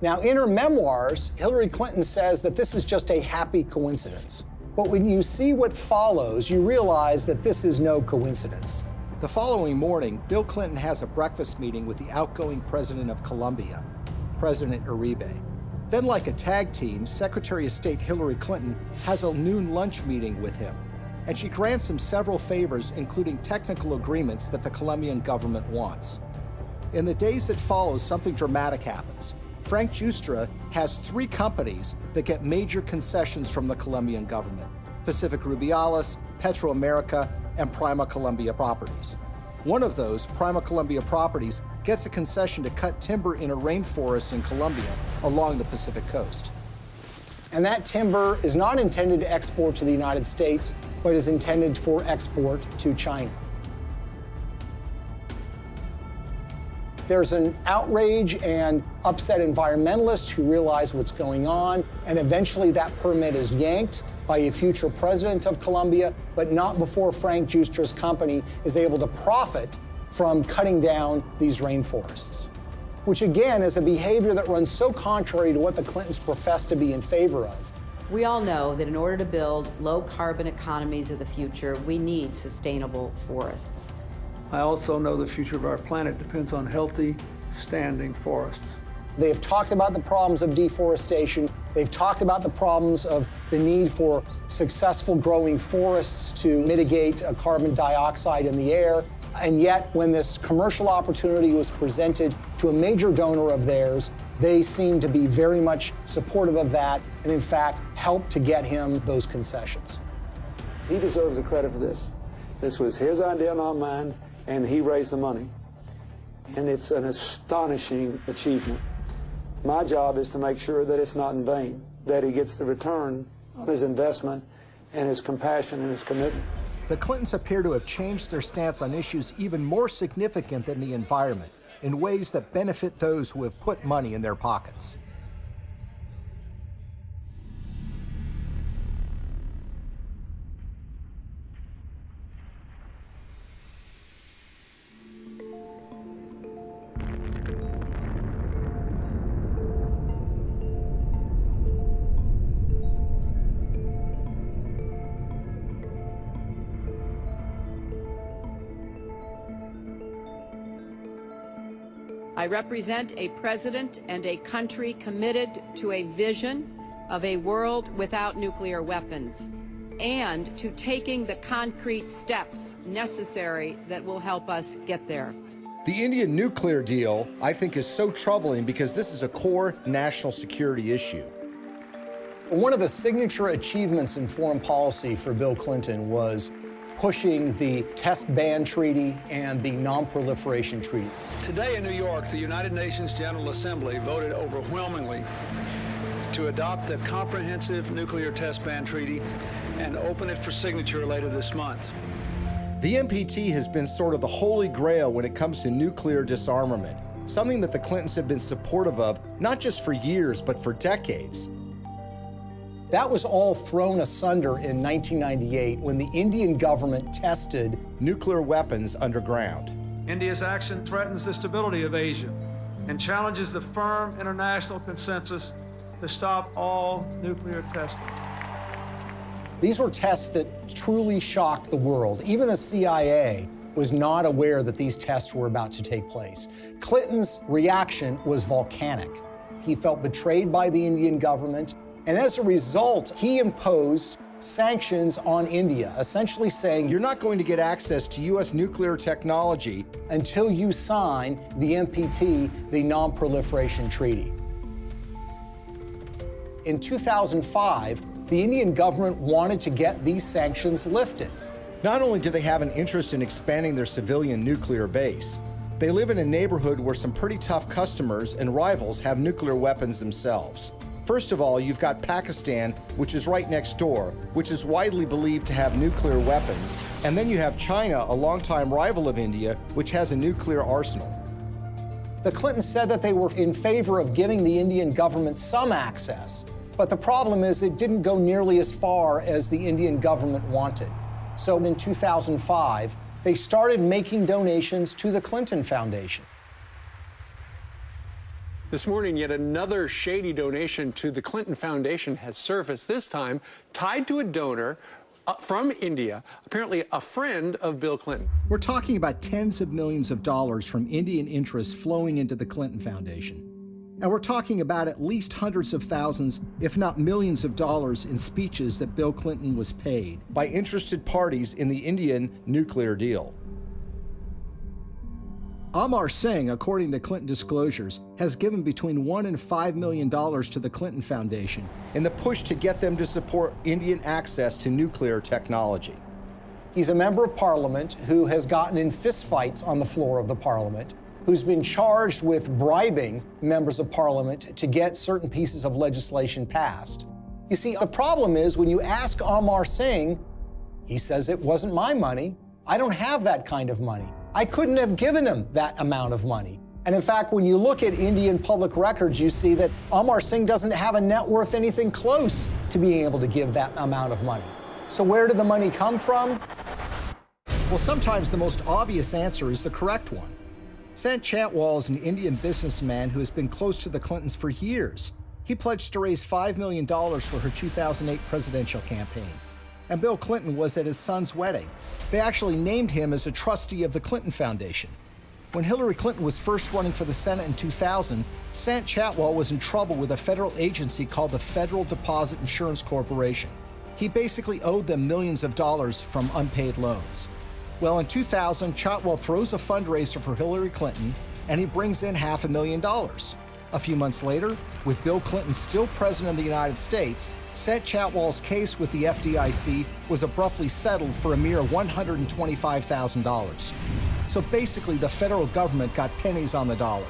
Now, in her memoirs, Hillary Clinton says that this is just a happy coincidence. But when you see what follows, you realize that this is no coincidence. The following morning, Bill Clinton has a breakfast meeting with the outgoing president of Colombia, President Uribe. Then, like a tag team, Secretary of State Hillary Clinton has a noon lunch meeting with him, and she grants him several favors, including technical agreements that the Colombian government wants. In the days that follow, something dramatic happens. Frank Giustra has 3 companies that get major concessions from the Colombian government: Pacific Rubiales, Petroamerica, and Prima Colombia Properties. One of those, Prima Colombia Properties, gets a concession to cut timber in a rainforest in Colombia along the Pacific coast. And that timber is not intended to export to the United States, but is intended for export to China. There's an outrage and upset environmentalists who realize what's going on, and eventually that permit is yanked by a future president of Colombia, but not before Frank Giustra's company is able to profit from cutting down these rainforests, which again is a behavior that runs so contrary to what the Clintons profess to be in favor of. We all know that in order to build low-carbon economies of the future, we need sustainable forests. I also know the future of our planet depends on healthy, standing forests. They have talked about the problems of deforestation. They've talked about the problems of the need for successful growing forests to mitigate carbon dioxide in the air. And yet, when this commercial opportunity was presented to a major donor of theirs, they seemed to be very much supportive of that and, in fact, helped to get him those concessions. He deserves the credit for this. This was his idea, not mine, and he raised the money. And it's an astonishing achievement. My job is to make sure that it's not in vain, that he gets the return on his investment and his compassion and his commitment. The Clintons appear to have changed their stance on issues even more significant than the environment, in ways that benefit those who have put money in their pockets. I represent a president and a country committed to a vision of a world without nuclear weapons and to taking the concrete steps necessary that will help us get there. The Indian nuclear deal, I think, is so troubling because this is a core national security issue. One of the signature achievements in foreign policy for Bill Clinton was pushing the Test Ban Treaty and the Non-Proliferation Treaty. Today in New York, the United Nations General Assembly voted overwhelmingly to adopt the Comprehensive Nuclear Test Ban Treaty and open it for signature later this month. The NPT has been sort of the holy grail when it comes to nuclear disarmament, something that the Clintons have been supportive of, not just for years, but for decades. That was all thrown asunder in 1998 when the Indian government tested nuclear weapons underground. India's action threatens the stability of Asia and challenges the firm international consensus to stop all nuclear testing. These were tests that truly shocked the world. Even the CIA was not aware that these tests were about to take place. Clinton's reaction was volcanic. He felt betrayed by the Indian government, and as a result, he imposed sanctions on India, essentially saying, you're not going to get access to U.S. nuclear technology until you sign the NPT, the Non-Proliferation Treaty. In 2005, the Indian government wanted to get these sanctions lifted. Not only do they have an interest in expanding their civilian nuclear base, they live in a neighborhood where some pretty tough customers and rivals have nuclear weapons themselves. First of all, you've got Pakistan, which is right next door, which is widely believed to have nuclear weapons. And then you have China, a longtime rival of India, which has a nuclear arsenal. The Clintons said that they were in favor of giving the Indian government some access, but the problem is it didn't go nearly as far as the Indian government wanted. So in 2005, they started making donations to the Clinton Foundation. This morning, yet another shady donation to the Clinton Foundation has surfaced, this time tied to a donor from India, apparently a friend of Bill Clinton. We're talking about tens of millions of dollars from Indian interests flowing into the Clinton Foundation. And we're talking about at least hundreds of thousands, if not millions of dollars in speeches that Bill Clinton was paid by interested parties in the Indian nuclear deal. Amar Singh, according to Clinton disclosures, has given between $1 and $5 million to the Clinton Foundation in the push to get them to support Indian access to nuclear technology. He's a member of parliament who has gotten in fistfights on the floor of the parliament, who's been charged with bribing members of parliament to get certain pieces of legislation passed. You see, the problem is when you ask Amar Singh, he says it wasn't my money. I don't have that kind of money. I couldn't have given him that amount of money. And in fact, when you look at Indian public records, you see that Amar Singh doesn't have a net worth anything close to being able to give that amount of money. So where did the money come from? Well, sometimes the most obvious answer is the correct one. Sant Chhatwal is an Indian businessman who has been close to the Clintons for years. He pledged to raise $5 million for her 2008 presidential campaign. And Bill Clinton was at his son's wedding. They actually named him as a trustee of the Clinton Foundation. When Hillary Clinton was first running for the Senate in 2000, Sant Chhatwal was in trouble with a federal agency called the Federal Deposit Insurance Corporation. He basically owed them millions of dollars from unpaid loans. Well, in 2000, Chhatwal throws a fundraiser for Hillary Clinton, and he brings in $500,000. A few months later, with Bill Clinton still president of the United States, Sant Chhatwal's case with the FDIC was abruptly settled for a mere $125,000. So basically, the federal government got pennies on the dollar.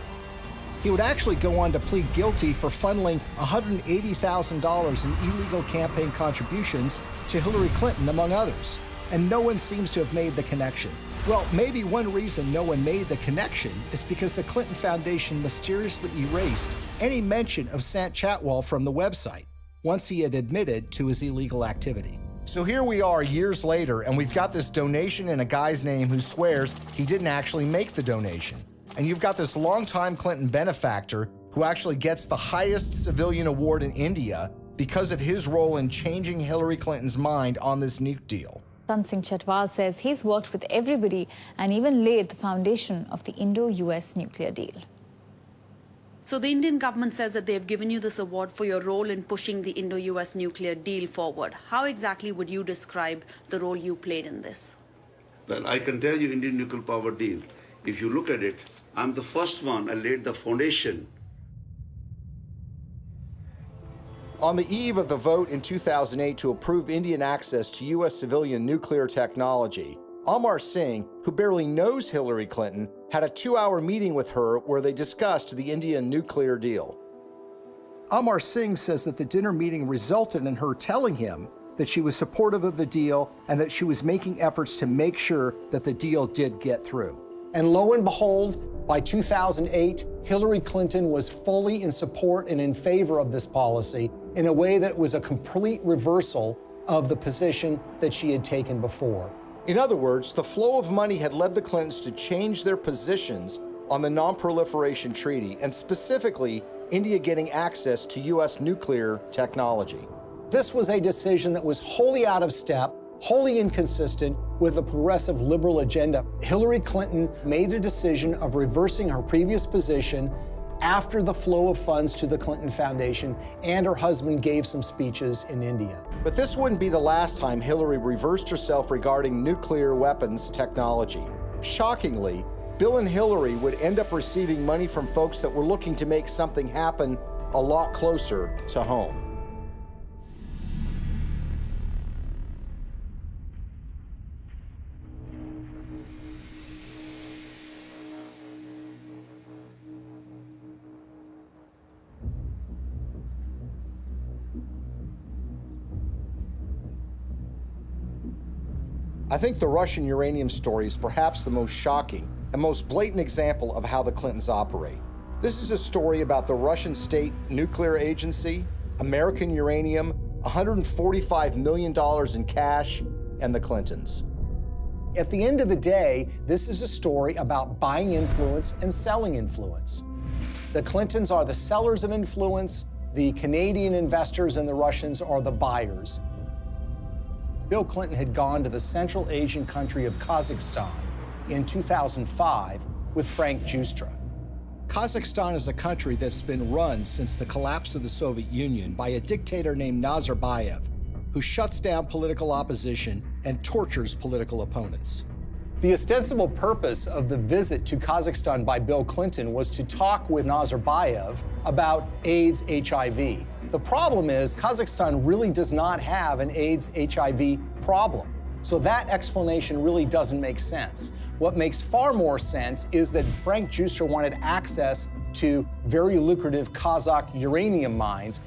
He would actually go on to plead guilty for funneling $180,000 in illegal campaign contributions to Hillary Clinton, among others. And no one seems to have made the connection. Well, maybe one reason no one made the connection is because the Clinton Foundation mysteriously erased any mention of Sant Chhatwal from the website once he had admitted to his illegal activity. So here we are years later, and we've got this donation in a guy's name who swears he didn't actually make the donation. And you've got this longtime Clinton benefactor who actually gets the highest civilian award in India because of his role in changing Hillary Clinton's mind on this nuke deal. Sant Singh Chhatwal says he's worked with everybody and even laid the foundation of the Indo-US nuclear deal. So the Indian government says that they have given you this award for your role in pushing the Indo-US nuclear deal forward. How exactly would you describe the role you played in this? Well, I can tell you Indian nuclear power deal. If you look at it, I'm the first one. I laid the foundation. On the eve of the vote in 2008 to approve Indian access to U.S. civilian nuclear technology, Amar Singh, who barely knows Hillary Clinton, had a 2-hour meeting with her where they discussed the Indian nuclear deal. Amar Singh says that the dinner meeting resulted in her telling him that she was supportive of the deal and that she was making efforts to make sure that the deal did get through. And lo and behold, by 2008, Hillary Clinton was fully in support and in favor of this policy in a way that was a complete reversal of the position that she had taken before. In other words, the flow of money had led the Clintons to change their positions on the Non-Proliferation Treaty, and specifically, India getting access to U.S. nuclear technology. This was a decision that was wholly out of step, wholly inconsistent with a progressive liberal agenda. Hillary Clinton made a decision of reversing her previous position after the flow of funds to the Clinton Foundation, and her husband gave some speeches in India. But this wouldn't be the last time Hillary reversed herself regarding nuclear weapons technology. Shockingly, Bill and Hillary would end up receiving money from folks that were looking to make something happen a lot closer to home. I think the Russian uranium story is perhaps the most shocking and most blatant example of how the Clintons operate. This is a story about the Russian State Nuclear Agency, American uranium, $145 million in cash, and the Clintons. At the end of the day, this is a story about buying influence and selling influence. The Clintons are the sellers of influence, the Canadian investors and the Russians are the buyers. Bill Clinton had gone to the Central Asian country of Kazakhstan in 2005 with Frank Giustra. Kazakhstan is a country that's been run since the collapse of the Soviet Union by a dictator named Nazarbayev, who shuts down political opposition and tortures political opponents. The ostensible purpose of the visit to Kazakhstan by Bill Clinton was to talk with Nazarbayev about AIDS, HIV. The problem is Kazakhstan really does not have an AIDS, HIV problem. So that explanation really doesn't make sense. What makes far more sense is that Frank Giustra wanted access to very lucrative Kazakh uranium mines.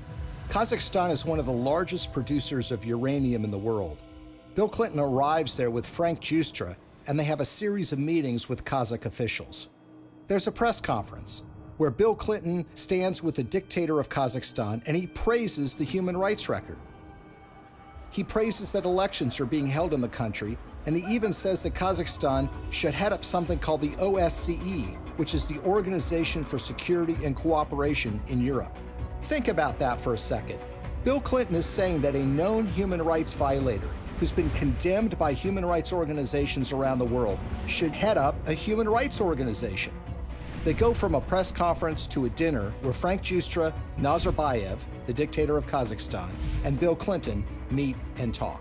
Kazakhstan is one of the largest producers of uranium in the world. Bill Clinton arrives there with Frank Giustra, and they have a series of meetings with Kazakh officials. There's a press conference where Bill Clinton stands with the dictator of Kazakhstan and he praises the human rights record. He praises that elections are being held in the country, and he even says that Kazakhstan should head up something called the OSCE, which is the Organization for Security and Cooperation in Europe. Think about that for a second. Bill Clinton is saying that a known human rights violator who's been condemned by human rights organizations around the world should head up a human rights organization. They go from a press conference to a dinner where Frank Giustra, Nazarbayev, the dictator of Kazakhstan, and Bill Clinton meet and talk.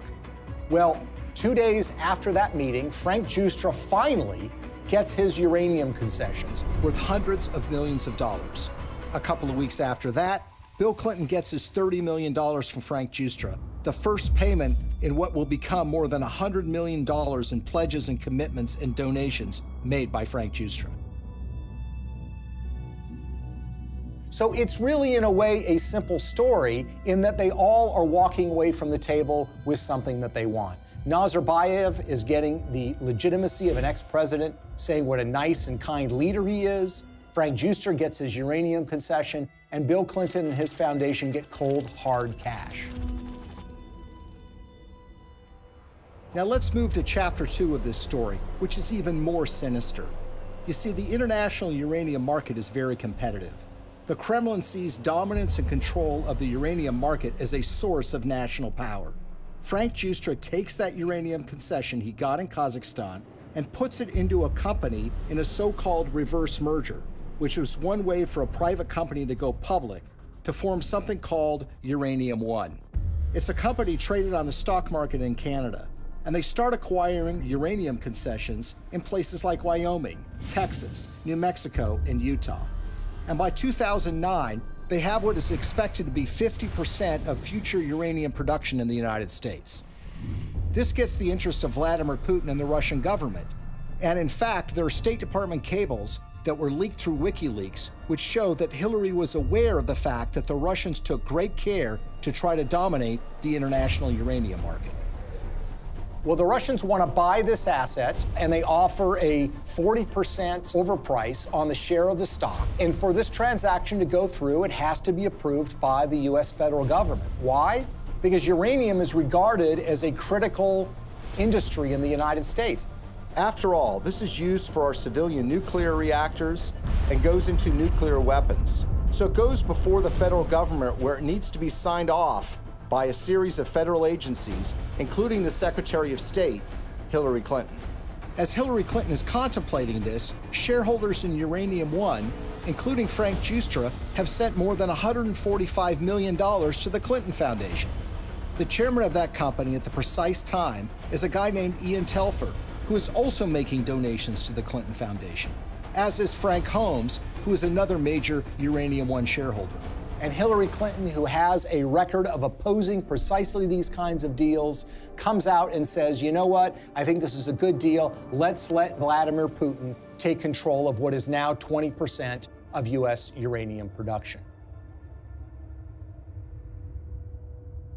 Well, 2 days after that meeting, Frank Giustra finally gets his uranium concessions. Worth hundreds of millions of dollars. A couple of weeks after that, Bill Clinton gets his $30 million from Frank Giustra, the first payment in what will become more than $100 million in pledges and commitments and donations made by Frank Giustra. So it's really, in a way, a simple story in that they all are walking away from the table with something that they want. Nazarbayev is getting the legitimacy of an ex-president, saying what a nice and kind leader he is. Frank Giustra gets his uranium concession, and Bill Clinton and his foundation get cold, hard cash. Now let's move to chapter 2 of this story, which is even more sinister. You see, the international uranium market is very competitive. The Kremlin sees dominance and control of the uranium market as a source of national power. Frank Giustra takes that uranium concession he got in Kazakhstan and puts it into a company in a so-called reverse merger, which was one way for a private company to go public to form something called Uranium One. It's a company traded on the stock market in Canada, and they start acquiring uranium concessions in places like Wyoming, Texas, New Mexico, and Utah. And by 2009, they have what is expected to be 50% of future uranium production in the United States. This gets the interest of Vladimir Putin and the Russian government. And in fact, there are State Department cables that were leaked through WikiLeaks, which show that Hillary was aware of the fact that the Russians took great care to try to dominate the international uranium market. Well, the Russians want to buy this asset, and they offer a 40% overprice on the share of the stock. And for this transaction to go through, it has to be approved by the U.S. federal government. Why? Because uranium is regarded as a critical industry in the United States. After all, this is used for our civilian nuclear reactors and goes into nuclear weapons. So it goes before the federal government where it needs to be signed off by a series of federal agencies, including the Secretary of State, Hillary Clinton. As Hillary Clinton is contemplating this, shareholders in Uranium One, including Frank Giustra, have sent more than $145 million to the Clinton Foundation. The chairman of that company at the precise time is a guy named Ian Telfer, who is also making donations to the Clinton Foundation, as is Frank Holmes, who is another major Uranium One shareholder. And Hillary Clinton, who has a record of opposing precisely these kinds of deals, comes out and says, you know what, I think this is a good deal. Let's let Vladimir Putin take control of what is now 20% of U.S. uranium production.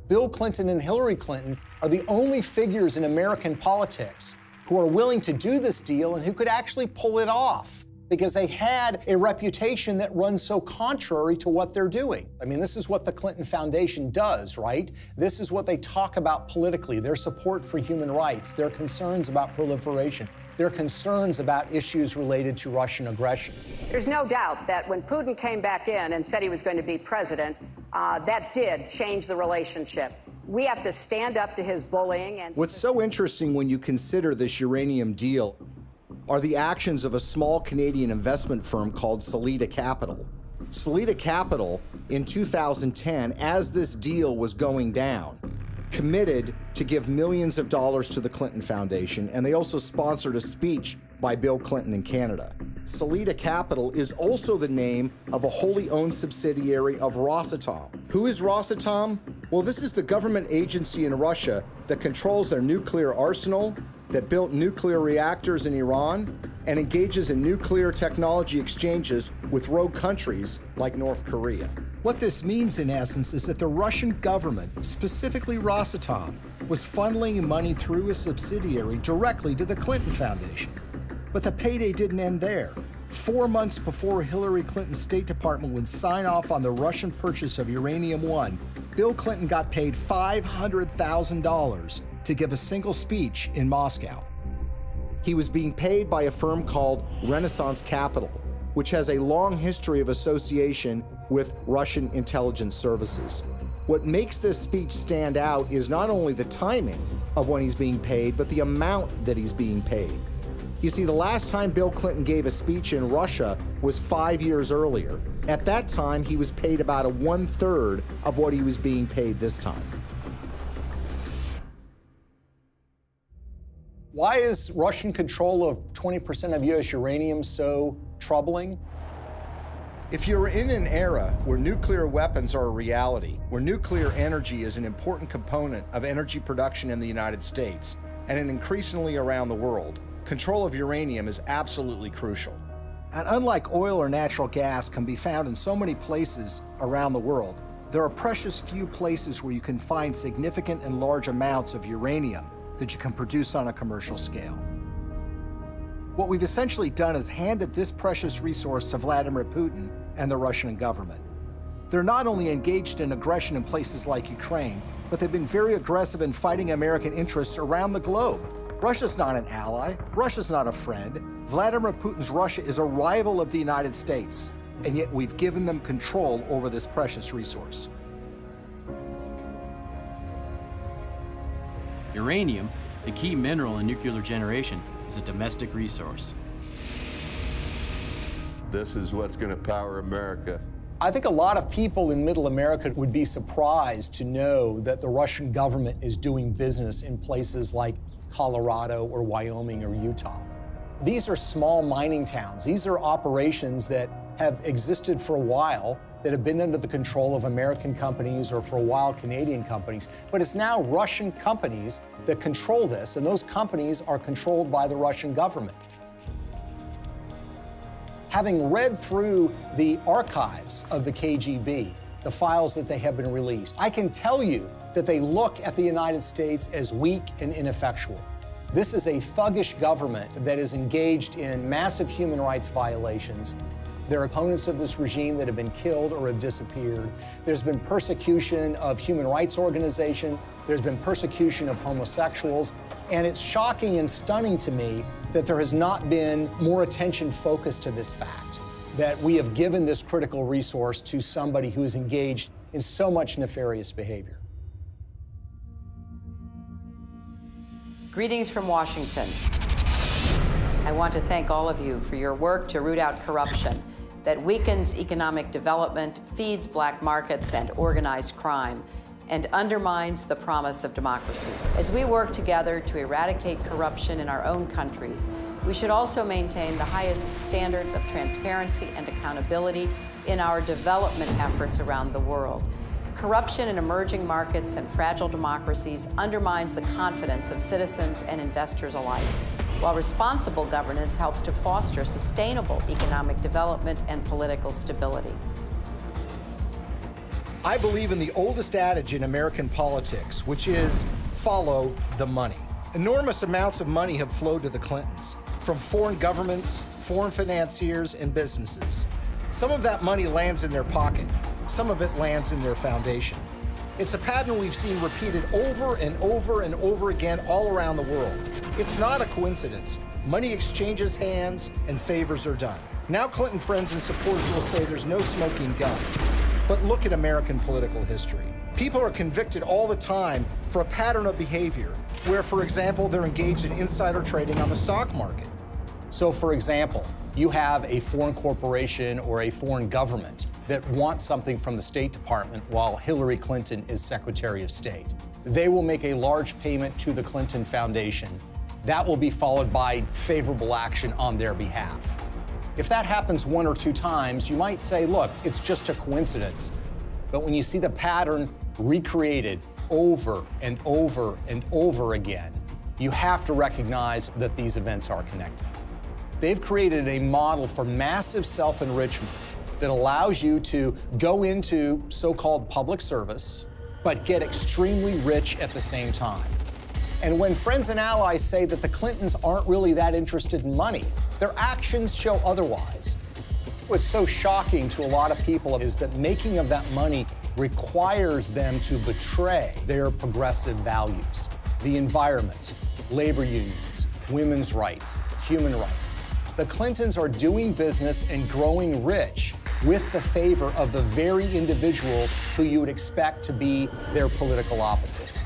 Bill Clinton and Hillary Clinton are the only figures in American politics who are willing to do this deal and who could actually pull it off. because they had a reputation that runs so contrary to what they're doing. I mean, this is what the Clinton Foundation does, right? This is what they talk about politically, their support for human rights, their concerns about proliferation, their concerns about issues related to Russian aggression. There's no doubt that when Putin came back in and said he was going to be president, that did change the relationship. We have to stand up to his bullying. And what's so interesting when you consider this uranium deal are the actions of a small Canadian investment firm called Salida Capital. Salida Capital, in 2010, as this deal was going down, committed to give millions of dollars to the Clinton Foundation, and they also sponsored a speech by Bill Clinton in Canada. Salida Capital is also the name of a wholly owned subsidiary of Rosatom. Who is Rosatom? Well, this is the government agency in Russia that controls their nuclear arsenal, that built nuclear reactors in Iran, and engages in nuclear technology exchanges with rogue countries like North Korea. What this means, in essence, is that the Russian government, specifically Rosatom, was funneling money through a subsidiary directly to the Clinton Foundation. But the payday didn't end there. 4 months before Hillary Clinton's State Department would sign off on the Russian purchase of uranium-1, Bill Clinton got paid $500,000 to give a single speech in Moscow. He was being paid by a firm called Renaissance Capital, which has a long history of association with Russian intelligence services. What makes this speech stand out is not only the timing of when he's being paid, but the amount that he's being paid. You see, the last time Bill Clinton gave a speech in Russia was 5 years earlier. At that time, he was paid about 1/3 of what he was being paid this time. Why is Russian control of 20% of U.S. uranium so troubling? If you're in an era where nuclear weapons are a reality, where nuclear energy is an important component of energy production in the United States, and increasingly around the world, control of uranium is absolutely crucial. And unlike oil or natural gas can be found in so many places around the world, there are precious few places where you can find significant and large amounts of uranium that you can produce on a commercial scale. What we've essentially done is handed this precious resource to Vladimir Putin and the Russian government. They're not only engaged in aggression in places like Ukraine, but they've been very aggressive in fighting American interests around the globe. Russia's not an ally. Russia's not a friend. Vladimir Putin's Russia is a rival of the United States, and yet we've given them control over this precious resource. Uranium, the key mineral in nuclear generation, is a domestic resource. This is what's going to power America. I think a lot of people in Middle America would be surprised to know that the Russian government is doing business in places like Colorado or Wyoming or Utah. These are small mining towns. These are operations that have existed for a while, that have been under the control of American companies or for a while Canadian companies. But it's now Russian companies that control this, and those companies are controlled by the Russian government. Having read through the archives of the KGB, the files that they have been released, I can tell you that they look at the United States as weak and ineffectual. This is a thuggish government that is engaged in massive human rights violations. There are opponents of this regime that have been killed or have disappeared. There's been persecution of human rights organizations. There's been persecution of homosexuals. And it's shocking and stunning to me that there has not been more attention focused to this fact, that we have given this critical resource to somebody who is engaged in so much nefarious behavior. Greetings from Washington. I want to thank all of you for your work to root out corruption that weakens economic development, feeds black markets and organized crime, and undermines the promise of democracy. As we work together to eradicate corruption in our own countries, we should also maintain the highest standards of transparency and accountability in our development efforts around the world. Corruption in emerging markets and fragile democracies undermines the confidence of citizens and investors alike, while responsible governance helps to foster sustainable economic development and political stability. I believe in the oldest adage in American politics, which is follow the money. Enormous amounts of money have flowed to the Clintons from foreign governments, foreign financiers, and businesses. Some of that money lands in their pocket. Some of it lands in their foundation. It's a pattern we've seen repeated over and over and over again all around the world. It's not a coincidence. Money exchanges hands and favors are done. Now Clinton friends and supporters will say there's no smoking gun. But look at American political history. People are convicted all the time for a pattern of behavior where, for example, they're engaged in insider trading on the stock market. So, for example, you have a foreign corporation or a foreign government that wants something from the State Department while Hillary Clinton is Secretary of State. They will make a large payment to the Clinton Foundation. That will be followed by favorable action on their behalf. If that happens 1 or 2 times, you might say, look, it's just a coincidence. But when you see the pattern recreated over and over and over again, you have to recognize that these events are connected. They've created a model for massive self-enrichment that allows you to go into so-called public service, but get extremely rich at the same time. And when friends and allies say that the Clintons aren't really that interested in money, their actions show otherwise. What's so shocking to a lot of people is that making of that money requires them to betray their progressive values. The environment, labor unions, women's rights, human rights. The Clintons are doing business and growing rich with the favor of the very individuals who you would expect to be their political opposites.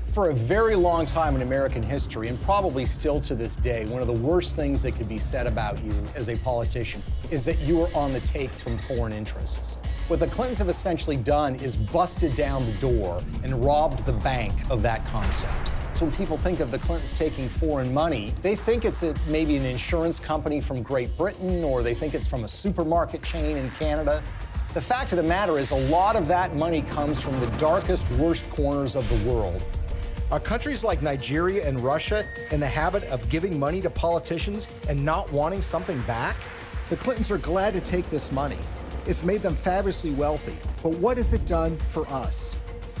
For a very long time in American history, and probably still to this day, one of the worst things that could be said about you as a politician is that you are on the take from foreign interests. What the Clintons have essentially done is busted down the door and robbed the bank of that concept. So when people think of the Clintons taking foreign money, they think it's maybe an insurance company from Great Britain, or they think it's from a supermarket chain in Canada. The fact of the matter is a lot of that money comes from the darkest, worst corners of the world. Are countries like Nigeria and Russia in the habit of giving money to politicians and not wanting something back? The Clintons are glad to take this money. It's made them fabulously wealthy. But what has it done for us?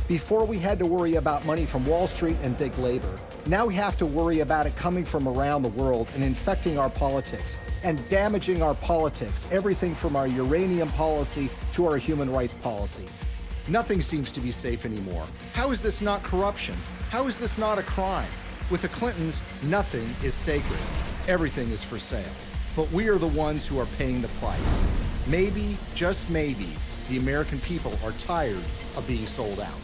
Before we had to worry about money from Wall Street and big labor, now we have to worry about it coming from around the world and infecting our politics and damaging our politics, everything from our uranium policy to our human rights policy. Nothing seems to be safe anymore. How is this not corruption? How is this not a crime? With the Clintons, nothing is sacred. Everything is for sale. But we are the ones who are paying the price. Maybe, just maybe, the American people are tired of being sold out.